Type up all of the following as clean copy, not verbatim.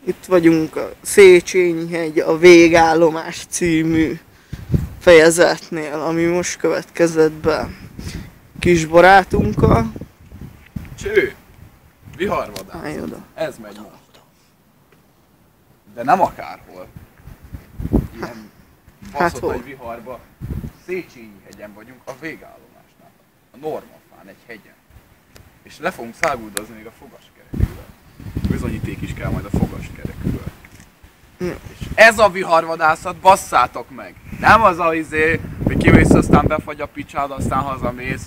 Itt vagyunk a Széchenyi-hegy, a Végállomás című fejezetnél, ami most következett be kis barátunkkal. Cső! Viharvadász. Állj oda. Ez megy most. De nem akárhol. Ilyen baszott hol? nagy viharba. Széchenyi-hegyen vagyunk, a végállomásnál. A Normafán, egy hegyen. És le fogunk száguldozni még a fogaskerekről. Bizonyíték is kell majd a fogaskerekről. És ez a viharvadászat, basszátok meg! Nem az a hogy kimész, aztán befagy a picsád, aztán hazamész.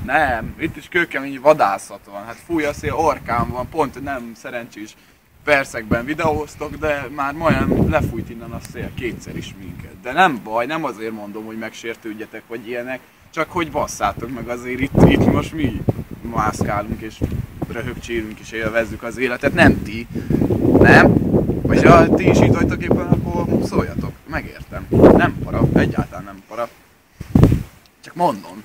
Nem, itt is kőkemény vadászat van. Hát fúj a szél, orkán van, pont nem szerencsés percekben videóztok, de már majdnem lefújt innen a szél kétszer is minket. De nem baj, nem azért mondom, hogy megsértődjetek, vagy ilyenek, csak hogy basszátok meg, azért itt most mi mászkálunk és röhögcsélünk és élvezzük az életet, nem ti. Nem? Vagy ha ti is itt vagytok éppen, akkor szóljatok, megértem. Nem para, egyáltalán nem para. Csak mondom.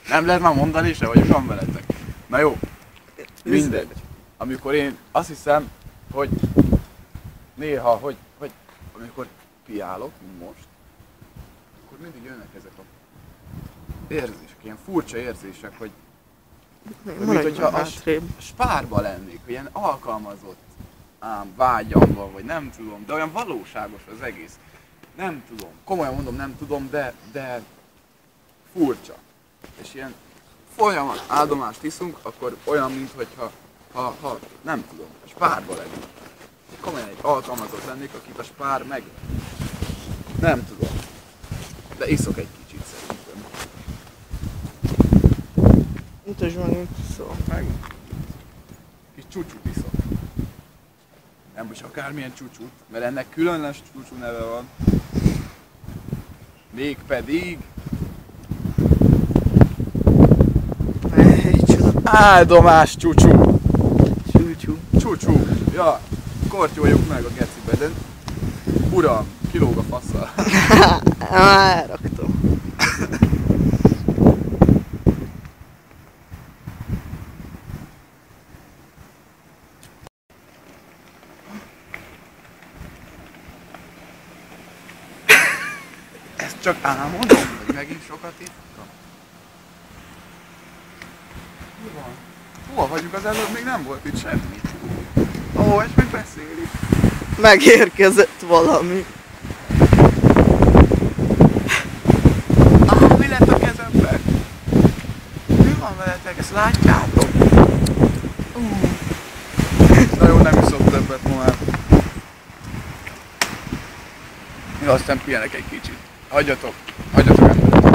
Nem lehet már mondani se, vagy van veletek. Na jó, mindegy. Amikor én azt hiszem, hogy néha, hogy amikor piálok, mint most, akkor mindig jönnek ezek a érzések, ilyen furcsa érzések, hogy mint hogyha a spárba lennék, hogy ilyen alkalmazott vágyamban, vagy nem tudom, de olyan valóságos az egész. Nem tudom, komolyan mondom, nem tudom, de furcsa. És ilyen folyamat áldomást iszunk, akkor olyan, mintha nem tudom, a spárba lennék. Komolyan egy alkalmazott lennék, akit a spár meg... Nem tudom. De iszok egy kicsit szerintem. Mutasd meg, mit iszol. Meg? Kis csúcsút iszok. Nem most akármilyen csúcsút, mert ennek különleges csúcsú neve van. Mégpedig... Áldomás csúcsú! Csúcsú! Ja, kortyoljuk meg a gecibe, de... Uram, kilóg a faszal. Már elraktam. Ezt csak álmodom, hogy megint sokat ittam. Mi van? Hol vagyunk? Az előbb még nem volt itt semmi. Ó, és még beszélik. Megérkezett valami. Mi lett a kezemben? Mi van veletek? Ezt látjátok? Na jó, nem iszok többet ma már. Én aztán pihenek egy kicsit. Hagyjatok emberek.